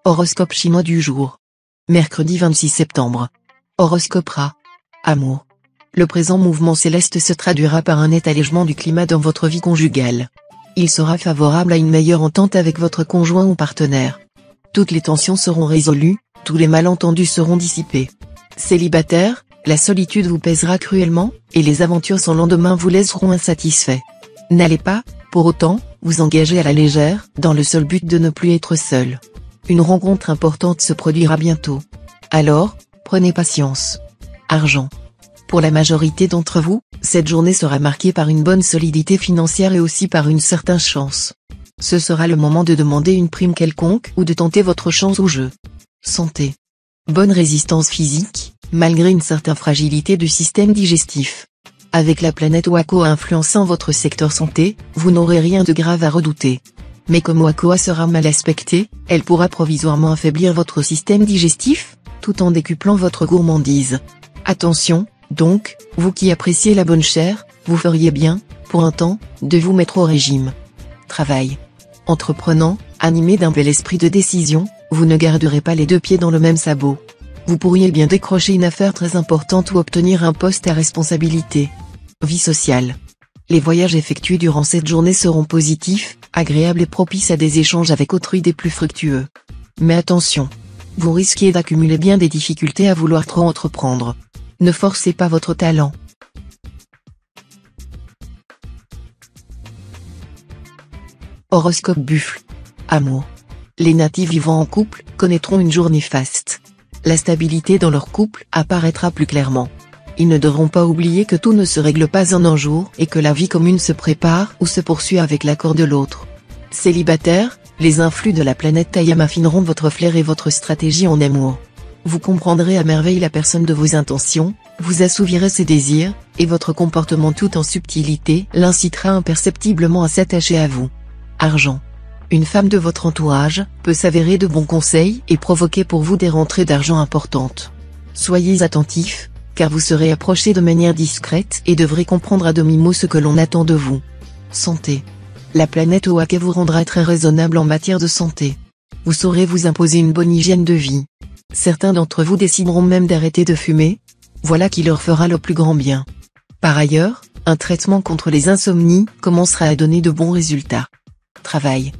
Horoscope chinois du jour. Mercredi 26 septembre. Horoscope Rat. Amour. Le présent mouvement céleste se traduira par un net allègement du climat dans votre vie conjugale. Il sera favorable à une meilleure entente avec votre conjoint ou partenaire. Toutes les tensions seront résolues, tous les malentendus seront dissipés. Célibataire, la solitude vous pèsera cruellement, et les aventures sans lendemain vous laisseront insatisfait. N'allez pas, pour autant, vous engager à la légère, dans le seul but de ne plus être seul. Une rencontre importante se produira bientôt. Alors, prenez patience. Argent. Pour la majorité d'entre vous, cette journée sera marquée par une bonne solidité financière et aussi par une certaine chance. Ce sera le moment de demander une prime quelconque ou de tenter votre chance au jeu. Santé. Bonne résistance physique, malgré une certaine fragilité du système digestif. Avec la planète Wakoa influençant votre secteur santé, vous n'aurez rien de grave à redouter. Mais comme Wakoa sera mal aspectée, elle pourra provisoirement affaiblir votre système digestif, tout en décuplant votre gourmandise. Attention, donc, vous qui appréciez la bonne chair, vous feriez bien, pour un temps, de vous mettre au régime. Travail. Entreprenant, animé d'un bel esprit de décision, vous ne garderez pas les deux pieds dans le même sabot. Vous pourriez bien décrocher une affaire très importante ou obtenir un poste à responsabilité. Vie sociale. Les voyages effectués durant cette journée seront positifs, agréables et propices à des échanges avec autrui des plus fructueux. Mais attention, vous risquez d'accumuler bien des difficultés à vouloir trop entreprendre. Ne forcez pas votre talent. Horoscope Buffle. Amour. Les natifs vivant en couple connaîtront une journée faste. La stabilité dans leur couple apparaîtra plus clairement. Ils ne devront pas oublier que tout ne se règle pas en un jour et que la vie commune se prépare ou se poursuit avec l'accord de l'autre. Célibataire, les influx de la planète Tayam affineront votre flair et votre stratégie en amour. Vous comprendrez à merveille la personne de vos intentions, vous assouvirez ses désirs, et votre comportement tout en subtilité l'incitera imperceptiblement à s'attacher à vous. Argent. Une femme de votre entourage peut s'avérer de bons conseils et provoquer pour vous des rentrées d'argent importantes. Soyez attentifs, car vous serez approché de manière discrète et devrez comprendre à demi-mot ce que l'on attend de vous. Santé. La planète Oake vous rendra très raisonnable en matière de santé. Vous saurez vous imposer une bonne hygiène de vie. Certains d'entre vous décideront même d'arrêter de fumer. Voilà qui leur fera le plus grand bien. Par ailleurs, un traitement contre les insomnies commencera à donner de bons résultats. Travail.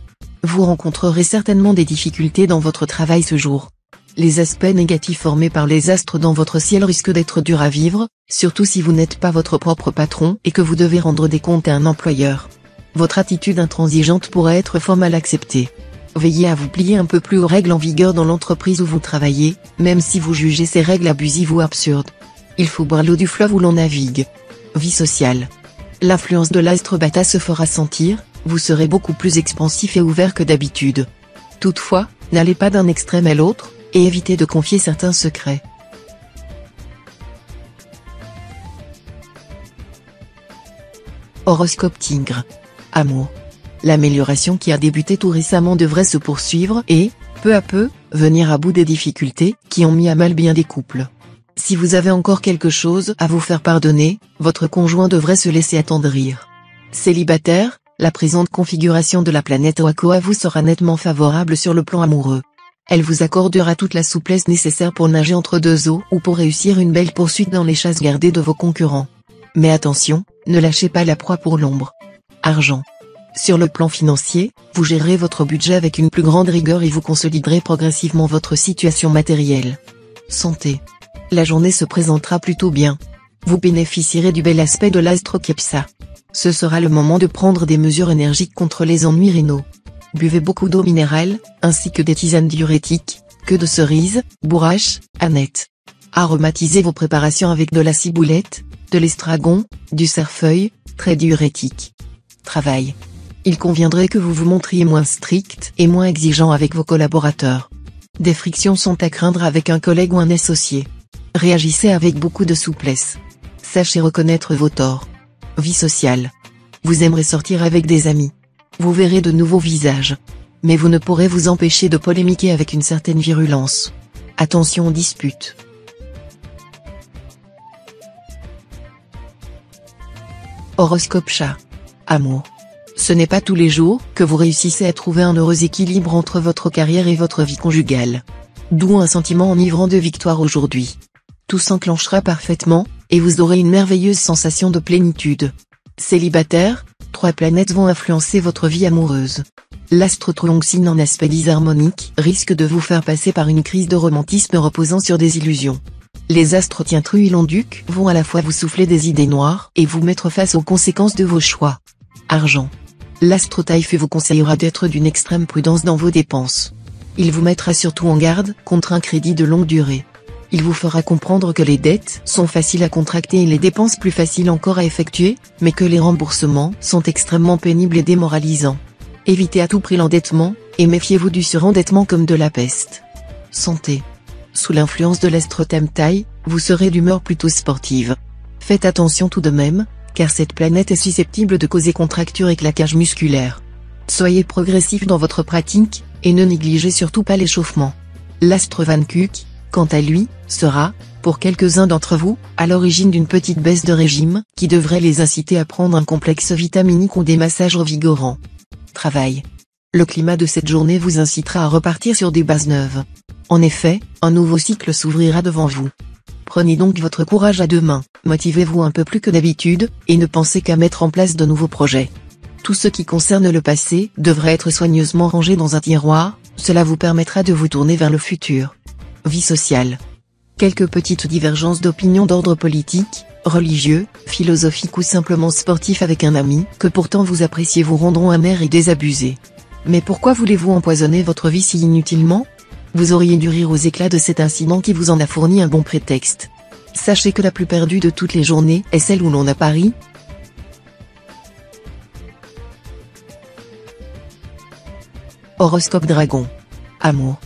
Vous rencontrerez certainement des difficultés dans votre travail ce jour. Les aspects négatifs formés par les astres dans votre ciel risquent d'être durs à vivre, surtout si vous n'êtes pas votre propre patron et que vous devez rendre des comptes à un employeur. Votre attitude intransigeante pourrait être fort mal acceptée. Veillez à vous plier un peu plus aux règles en vigueur dans l'entreprise où vous travaillez, même si vous jugez ces règles abusives ou absurdes. Il faut boire l'eau du fleuve où l'on navigue. Vie sociale. L'influence de l'astre Bata se fera sentir, vous serez beaucoup plus expansif et ouvert que d'habitude. Toutefois, n'allez pas d'un extrême à l'autre, et évitez de confier certains secrets. Horoscope Tigre. Amour. L'amélioration qui a débuté tout récemment devrait se poursuivre et, peu à peu, venir à bout des difficultés qui ont mis à mal bien des couples. Si vous avez encore quelque chose à vous faire pardonner, votre conjoint devrait se laisser attendrir. Célibataire, la présente configuration de la planète Wakoa vous sera nettement favorable sur le plan amoureux. Elle vous accordera toute la souplesse nécessaire pour nager entre deux eaux ou pour réussir une belle poursuite dans les chasses gardées de vos concurrents. Mais attention, ne lâchez pas la proie pour l'ombre. Argent. Sur le plan financier, vous gérerez votre budget avec une plus grande rigueur et vous consoliderez progressivement votre situation matérielle. Santé. La journée se présentera plutôt bien. Vous bénéficierez du bel aspect de l'astre Kepsa. Ce sera le moment de prendre des mesures énergiques contre les ennuis rénaux. Buvez beaucoup d'eau minérale, ainsi que des tisanes diurétiques, queue de cerise, bourrache, aneth. Aromatisez vos préparations avec de la ciboulette, de l'estragon, du cerfeuil, très diurétique. Travail. Il conviendrait que vous vous montriez moins strict et moins exigeant avec vos collaborateurs. Des frictions sont à craindre avec un collègue ou un associé. Réagissez avec beaucoup de souplesse. Sachez reconnaître vos torts. Vie sociale. Vous aimerez sortir avec des amis. Vous verrez de nouveaux visages. Mais vous ne pourrez vous empêcher de polémiquer avec une certaine virulence. Attention aux disputes. Horoscope Chat. Amour. Ce n'est pas tous les jours que vous réussissez à trouver un heureux équilibre entre votre carrière et votre vie conjugale. D'où un sentiment enivrant de victoire aujourd'hui. Tout s'enclenchera parfaitement, et vous aurez une merveilleuse sensation de plénitude. Célibataire, 3 planètes vont influencer votre vie amoureuse. L'astre Tronxine en aspect disharmonique risque de vous faire passer par une crise de romantisme reposant sur des illusions. Les astres Tientru et Londuc vont à la fois vous souffler des idées noires et vous mettre face aux conséquences de vos choix. Argent. L'astre Taïfé vous conseillera d'être d'une extrême prudence dans vos dépenses. Il vous mettra surtout en garde contre un crédit de longue durée. Il vous fera comprendre que les dettes sont faciles à contracter et les dépenses plus faciles encore à effectuer, mais que les remboursements sont extrêmement pénibles et démoralisants. Évitez à tout prix l'endettement, et méfiez-vous du surendettement comme de la peste. Santé. Sous l'influence de l'astre Tamtai, vous serez d'humeur plutôt sportive. Faites attention tout de même, car cette planète est susceptible de causer contractures et claquages musculaires. Soyez progressif dans votre pratique, et ne négligez surtout pas l'échauffement. L'astre Van Kuk, quant à lui, sera, pour quelques-uns d'entre vous, à l'origine d'une petite baisse de régime, qui devrait les inciter à prendre un complexe vitaminique ou des massages revigorants. Travail. Le climat de cette journée vous incitera à repartir sur des bases neuves. En effet, un nouveau cycle s'ouvrira devant vous. Prenez donc votre courage à deux mains, motivez-vous un peu plus que d'habitude, et ne pensez qu'à mettre en place de nouveaux projets. Tout ce qui concerne le passé devrait être soigneusement rangé dans un tiroir, cela vous permettra de vous tourner vers le futur. Vie sociale. Quelques petites divergences d'opinion d'ordre politique, religieux, philosophique ou simplement sportif avec un ami que pourtant vous appréciez vous rendront amer et désabusé. Mais pourquoi voulez-vous empoisonner votre vie si inutilement ? Vous auriez dû rire aux éclats de cet incident qui vous en a fourni un bon prétexte. Sachez que la plus perdue de toutes les journées est celle où l'on a pari. Horoscope Dragon. Amour.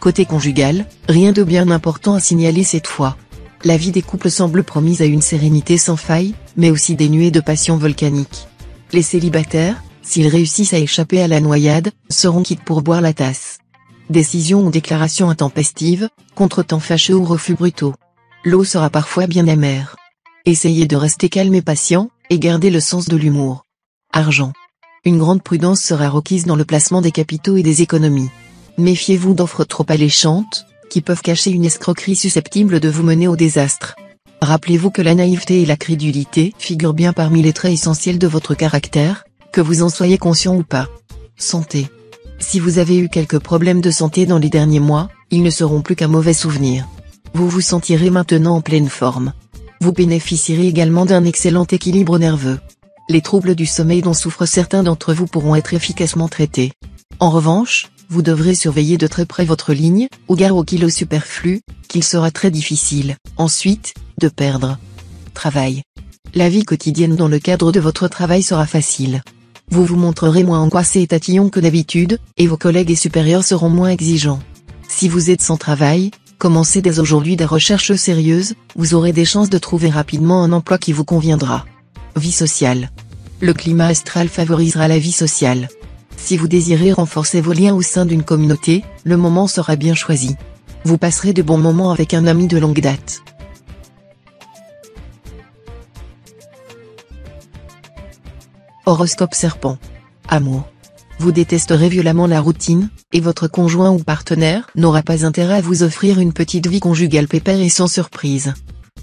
Côté conjugal, rien de bien important à signaler cette fois. La vie des couples semble promise à une sérénité sans faille, mais aussi dénuée de passion volcanique. Les célibataires, s'ils réussissent à échapper à la noyade, seront quittes pour boire la tasse. Décisions ou déclarations intempestives, contretemps fâcheux ou refus brutaux. L'eau sera parfois bien amère. Essayez de rester calme et patient, et gardez le sens de l'humour. Argent. Une grande prudence sera requise dans le placement des capitaux et des économies. Méfiez-vous d'offres trop alléchantes, qui peuvent cacher une escroquerie susceptible de vous mener au désastre. Rappelez-vous que la naïveté et la crédulité figurent bien parmi les traits essentiels de votre caractère, que vous en soyez conscient ou pas. Santé. Si vous avez eu quelques problèmes de santé dans les derniers mois, ils ne seront plus qu'un mauvais souvenir. Vous vous sentirez maintenant en pleine forme. Vous bénéficierez également d'un excellent équilibre nerveux. Les troubles du sommeil dont souffrent certains d'entre vous pourront être efficacement traités. En revanche, vous devrez surveiller de très près votre ligne, ou gare aux kilos superflus, qu'il sera très difficile, ensuite, de perdre. Travail. La vie quotidienne dans le cadre de votre travail sera facile. Vous vous montrerez moins angoissé et tatillon que d'habitude, et vos collègues et supérieurs seront moins exigeants. Si vous êtes sans travail, commencez dès aujourd'hui des recherches sérieuses, vous aurez des chances de trouver rapidement un emploi qui vous conviendra. Vie sociale. Le climat astral favorisera la vie sociale. Si vous désirez renforcer vos liens au sein d'une communauté, le moment sera bien choisi. Vous passerez de bons moments avec un ami de longue date. Horoscope Serpent. Amour. Vous détesterez violemment la routine, et votre conjoint ou partenaire n'aura pas intérêt à vous offrir une petite vie conjugale pépère et sans surprise.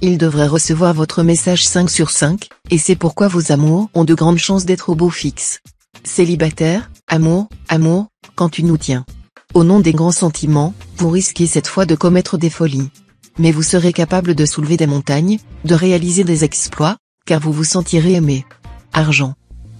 Il devrait recevoir votre message 5 sur 5, et c'est pourquoi vos amours ont de grandes chances d'être au beau fixe. Célibataire, amour, quand tu nous tiens. Au nom des grands sentiments, vous risquez cette fois de commettre des folies. Mais vous serez capable de soulever des montagnes, de réaliser des exploits, car vous vous sentirez aimé. Argent.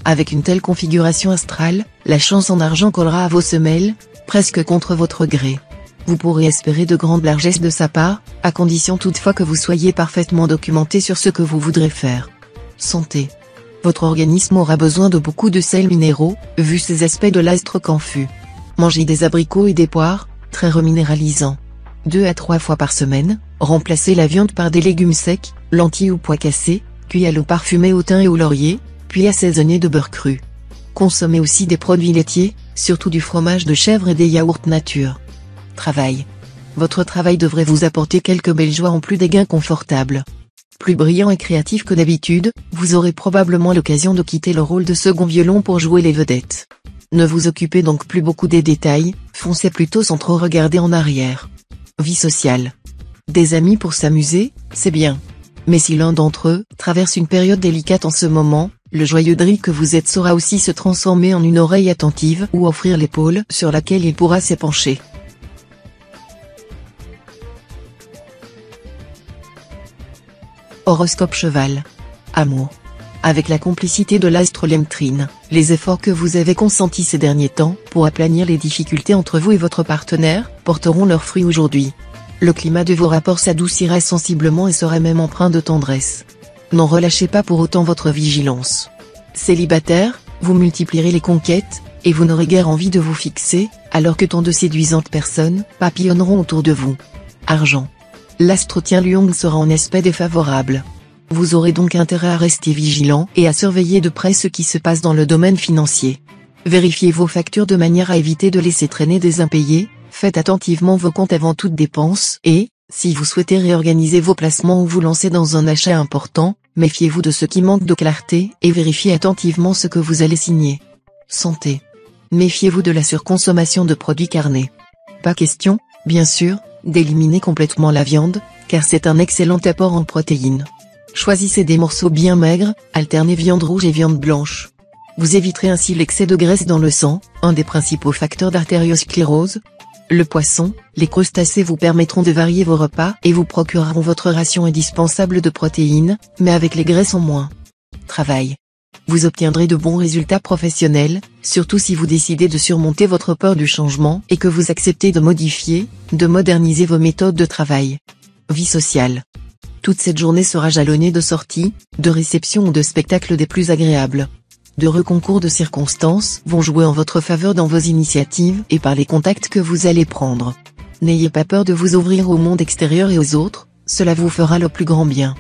Avec une telle configuration astrale, la chance en argent collera à vos semelles, presque contre votre gré. Vous pourrez espérer de grandes largesses de sa part, à condition toutefois que vous soyez parfaitement documenté sur ce que vous voudrez faire. Santé. Votre organisme aura besoin de beaucoup de sels minéraux, vu ces aspects de l'astre Canfu. Mangez des abricots et des poires, très reminéralisants. 2 à 3 fois par semaine, remplacez la viande par des légumes secs, lentilles ou pois cassés, cuits à l'eau parfumée au thym et au laurier, puis assaisonnés de beurre cru. Consommez aussi des produits laitiers, surtout du fromage de chèvre et des yaourts nature. Travail. Votre travail devrait vous apporter quelques belles joies en plus des gains confortables. Plus brillant et créatif que d'habitude, vous aurez probablement l'occasion de quitter le rôle de second violon pour jouer les vedettes. Ne vous occupez donc plus beaucoup des détails, foncez plutôt sans trop regarder en arrière. Vie sociale. Des amis pour s'amuser, c'est bien. Mais si l'un d'entre eux traverse une période délicate en ce moment, le joyeux drille que vous êtes saura aussi se transformer en une oreille attentive ou offrir l'épaule sur laquelle il pourra s'épancher. Horoscope Cheval. Amour. Avec la complicité de l'astre Lemtrine, les efforts que vous avez consentis ces derniers temps pour aplanir les difficultés entre vous et votre partenaire porteront leurs fruits aujourd'hui. Le climat de vos rapports s'adoucira sensiblement et sera même empreint de tendresse. N'en relâchez pas pour autant votre vigilance. Célibataire, vous multiplierez les conquêtes, et vous n'aurez guère envie de vous fixer, alors que tant de séduisantes personnes papillonneront autour de vous. Argent. L'astre Tien Luong sera en aspect défavorable. Vous aurez donc intérêt à rester vigilant et à surveiller de près ce qui se passe dans le domaine financier. Vérifiez vos factures de manière à éviter de laisser traîner des impayés, faites attentivement vos comptes avant toute dépense et, si vous souhaitez réorganiser vos placements ou vous lancer dans un achat important, méfiez-vous de ce qui manque de clarté et vérifiez attentivement ce que vous allez signer. Santé. Méfiez-vous de la surconsommation de produits carnés. Pas question, bien sûr, d'éliminer complètement la viande, car c'est un excellent apport en protéines. Choisissez des morceaux bien maigres, alternez viande rouge et viande blanche. Vous éviterez ainsi l'excès de graisse dans le sang, un des principaux facteurs d'artériosclérose. Le poisson, les crustacés vous permettront de varier vos repas et vous procureront votre ration indispensable de protéines, mais avec les graisses en moins. Travail. Vous obtiendrez de bons résultats professionnels, surtout si vous décidez de surmonter votre peur du changement et que vous acceptez de modifier, de moderniser vos méthodes de travail. Vie sociale. Toute cette journée sera jalonnée de sorties, de réceptions ou de spectacles des plus agréables. De reconcours de circonstances vont jouer en votre faveur dans vos initiatives et par les contacts que vous allez prendre. N'ayez pas peur de vous ouvrir au monde extérieur et aux autres, cela vous fera le plus grand bien.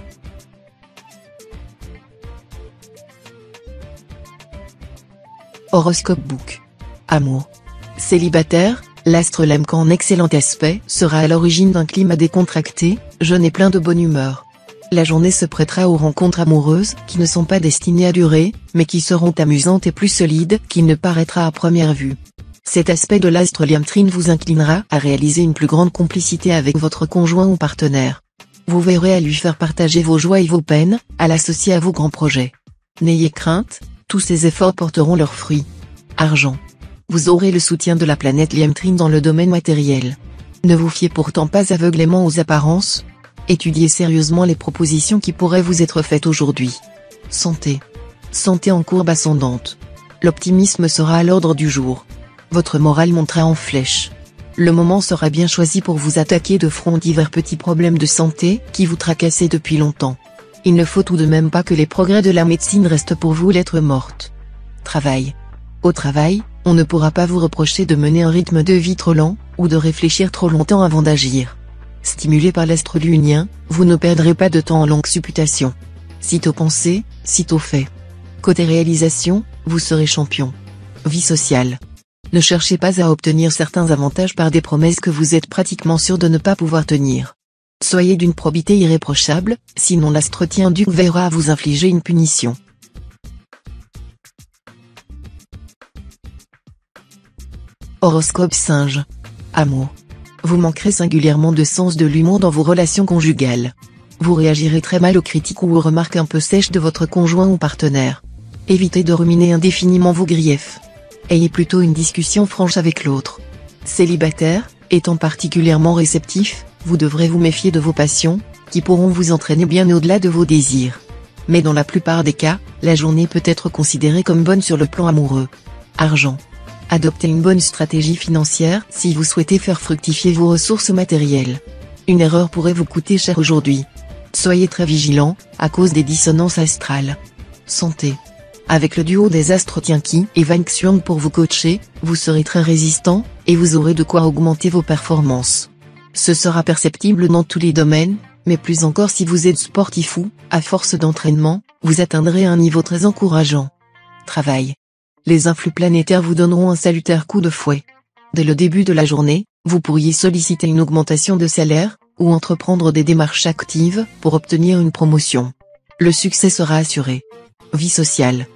Horoscope Book. Amour. Célibataire, l'astre Lemcan en excellent aspect sera à l'origine d'un climat décontracté, jeune et plein de bonne humeur. La journée se prêtera aux rencontres amoureuses qui ne sont pas destinées à durer, mais qui seront amusantes et plus solides qu'il ne paraîtra à première vue. Cet aspect de l'astre Lemtrine vous inclinera à réaliser une plus grande complicité avec votre conjoint ou partenaire. Vous verrez à lui faire partager vos joies et vos peines, à l'associer à vos grands projets. N'ayez crainte, tous ces efforts porteront leurs fruits. Argent. Vous aurez le soutien de la planète Lemtrine dans le domaine matériel. Ne vous fiez pourtant pas aveuglément aux apparences. Étudiez sérieusement les propositions qui pourraient vous être faites aujourd'hui. Santé. Santé en courbe ascendante. L'optimisme sera à l'ordre du jour. Votre morale montera en flèche. Le moment sera bien choisi pour vous attaquer de front divers petits problèmes de santé qui vous tracassaient depuis longtemps. Il ne faut tout de même pas que les progrès de la médecine restent pour vous lettre morte. Travail. Au travail, on ne pourra pas vous reprocher de mener un rythme de vie trop lent, ou de réfléchir trop longtemps avant d'agir. Stimulé par l'astre lunien, vous ne perdrez pas de temps en longues supputations. Sitôt pensé, sitôt fait. Côté réalisation, vous serez champion. Vie sociale. Ne cherchez pas à obtenir certains avantages par des promesses que vous êtes pratiquement sûr de ne pas pouvoir tenir. Soyez d'une probité irréprochable, sinon l'astre Tien Duc veillera à vous infliger une punition. Horoscope Singe. Amour. Vous manquerez singulièrement de sens de l'humour dans vos relations conjugales. Vous réagirez très mal aux critiques ou aux remarques un peu sèches de votre conjoint ou partenaire. Évitez de ruminer indéfiniment vos griefs. Ayez plutôt une discussion franche avec l'autre. Célibataire, étant particulièrement réceptif, vous devrez vous méfier de vos passions, qui pourront vous entraîner bien au-delà de vos désirs. Mais dans la plupart des cas, la journée peut être considérée comme bonne sur le plan amoureux. Argent. Adoptez une bonne stratégie financière si vous souhaitez faire fructifier vos ressources matérielles. Une erreur pourrait vous coûter cher aujourd'hui. Soyez très vigilant, à cause des dissonances astrales. Santé. Avec le duo des astres Tianqi et Wang Xuan pour vous coacher, vous serez très résistant, et vous aurez de quoi augmenter vos performances. Ce sera perceptible dans tous les domaines, mais plus encore si vous êtes sportif ou, à force d'entraînement, vous atteindrez un niveau très encourageant. Travail. Les influx planétaires vous donneront un salutaire coup de fouet. Dès le début de la journée, vous pourriez solliciter une augmentation de salaire, ou entreprendre des démarches actives pour obtenir une promotion. Le succès sera assuré. Vie sociale.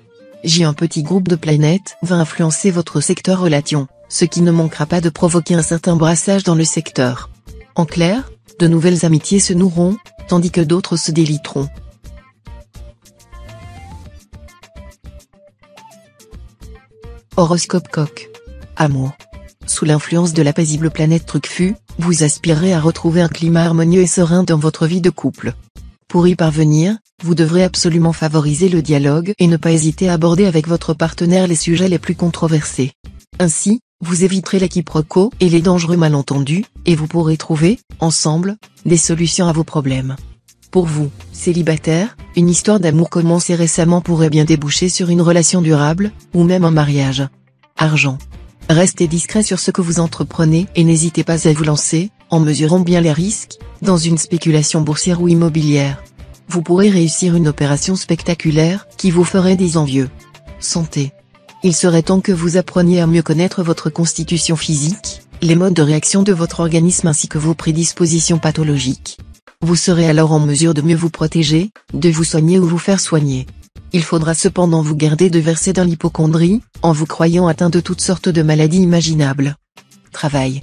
Un petit groupe de planètes va influencer votre secteur relations, ce qui ne manquera pas de provoquer un certain brassage dans le secteur. En clair, de nouvelles amitiés se noueront, tandis que d'autres se déliteront. Horoscope Coq. Amour. Sous l'influence de la paisible planète Trucfu, vous aspirerez à retrouver un climat harmonieux et serein dans votre vie de couple. Pour y parvenir, vous devrez absolument favoriser le dialogue et ne pas hésiter à aborder avec votre partenaire les sujets les plus controversés. Ainsi, vous éviterez les quiproquos et les dangereux malentendus, et vous pourrez trouver, ensemble, des solutions à vos problèmes. Pour vous, célibataire, une histoire d'amour commencée récemment pourrait bien déboucher sur une relation durable, ou même un mariage. Argent. Restez discret sur ce que vous entreprenez et n'hésitez pas à vous lancer, en mesurant bien les risques, dans une spéculation boursière ou immobilière. Vous pourrez réussir une opération spectaculaire, qui vous ferait des envieux. Santé. Il serait temps que vous appreniez à mieux connaître votre constitution physique, les modes de réaction de votre organisme ainsi que vos prédispositions pathologiques. Vous serez alors en mesure de mieux vous protéger, de vous soigner ou vous faire soigner. Il faudra cependant vous garder de verser dans l'hypocondrie, en vous croyant atteint de toutes sortes de maladies imaginables. Travail.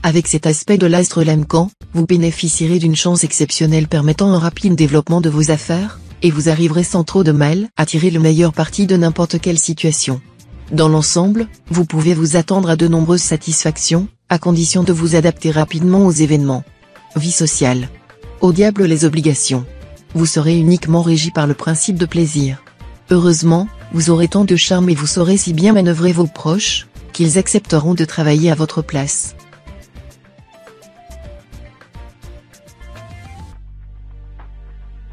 Avec cet aspect de l'astre Lamcan, vous bénéficierez d'une chance exceptionnelle permettant un rapide développement de vos affaires, et vous arriverez sans trop de mal à tirer le meilleur parti de n'importe quelle situation. Dans l'ensemble, vous pouvez vous attendre à de nombreuses satisfactions, à condition de vous adapter rapidement aux événements. Vie sociale. Au diable les obligations. Vous serez uniquement régi par le principe de plaisir. Heureusement, vous aurez tant de charme et vous saurez si bien manœuvrer vos proches, qu'ils accepteront de travailler à votre place.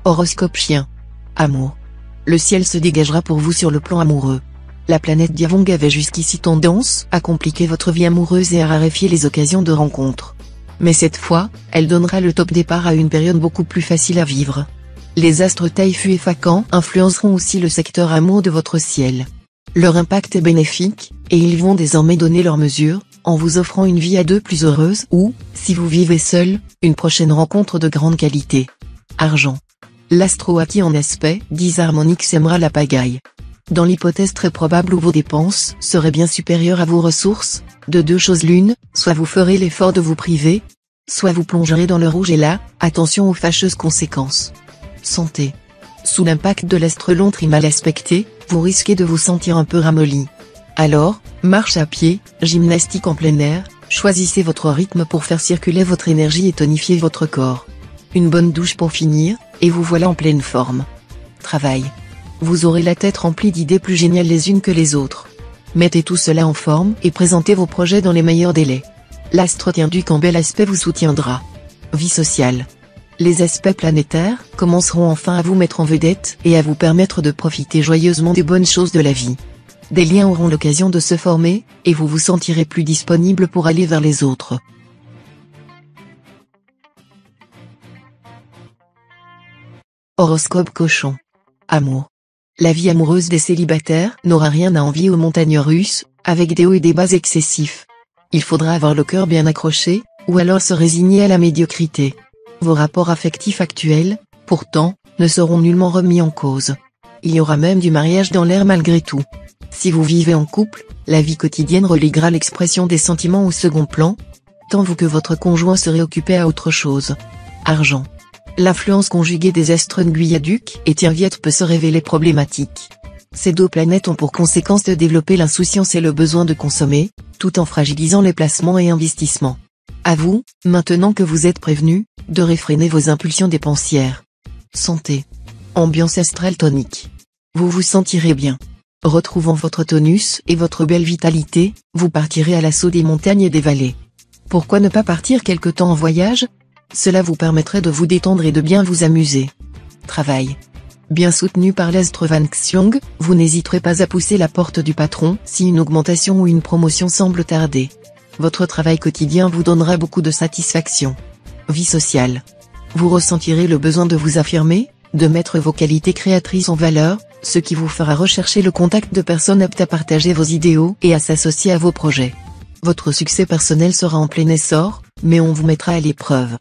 Horoscope Chien. Amour. Le ciel se dégagera pour vous sur le plan amoureux. La planète Diavong avait jusqu'ici tendance à compliquer votre vie amoureuse et à raréfier les occasions de rencontre. Mais cette fois, elle donnera le top départ à une période beaucoup plus facile à vivre. Les astres Taïfu et Fakan influenceront aussi le secteur amour de votre ciel. Leur impact est bénéfique, et ils vont désormais donner leur mesure, en vous offrant une vie à deux plus heureuse ou, si vous vivez seul, une prochaine rencontre de grande qualité. Argent. L'astro acquis en aspect disharmonique sèmera la pagaille. Dans l'hypothèse très probable où vos dépenses seraient bien supérieures à vos ressources, de deux choses l'une, soit vous ferez l'effort de vous priver, soit vous plongerez dans le rouge et là, attention aux fâcheuses conséquences. Santé. Sous l'impact de l'astre Lontre mal aspecté, vous risquez de vous sentir un peu ramolli. Alors, marche à pied, gymnastique en plein air, choisissez votre rythme pour faire circuler votre énergie et tonifier votre corps. Une bonne douche pour finir, et vous voilà en pleine forme. Travail. Vous aurez la tête remplie d'idées plus géniales les unes que les autres. Mettez tout cela en forme et présentez vos projets dans les meilleurs délais. L'astre Duc en bel aspect vous soutiendra. Vie sociale. Les aspects planétaires commenceront enfin à vous mettre en vedette et à vous permettre de profiter joyeusement des bonnes choses de la vie. Des liens auront l'occasion de se former, et vous vous sentirez plus disponible pour aller vers les autres. Horoscope Cochon. Amour. La vie amoureuse des célibataires n'aura rien à envier aux montagnes russes, avec des hauts et des bas excessifs. Il faudra avoir le cœur bien accroché, ou alors se résigner à la médiocrité. Vos rapports affectifs actuels, pourtant, ne seront nullement remis en cause. Il y aura même du mariage dans l'air malgré tout. Si vous vivez en couple, la vie quotidienne reléguera l'expression des sentiments au second plan, tant vous que votre conjoint serez occupé à autre chose. Argent. L'influence conjuguée des astres Nguyaduc et Tirviette peut se révéler problématique. Ces deux planètes ont pour conséquence de développer l'insouciance et le besoin de consommer, tout en fragilisant les placements et investissements. À vous, maintenant que vous êtes prévenu, de réfréner vos impulsions dépensières. Santé. Ambiance astrale tonique. Vous vous sentirez bien. Retrouvant votre tonus et votre belle vitalité, vous partirez à l'assaut des montagnes et des vallées. Pourquoi ne pas partir quelque temps en voyage ? Cela vous permettrait de vous détendre et de bien vous amuser. Travail. Bien soutenu par l'astre Van Xiong, vous n'hésiterez pas à pousser la porte du patron si une augmentation ou une promotion semble tarder. Votre travail quotidien vous donnera beaucoup de satisfaction. Vie sociale. Vous ressentirez le besoin de vous affirmer, de mettre vos qualités créatrices en valeur, ce qui vous fera rechercher le contact de personnes aptes à partager vos idéaux et à s'associer à vos projets. Votre succès personnel sera en plein essor, mais on vous mettra à l'épreuve.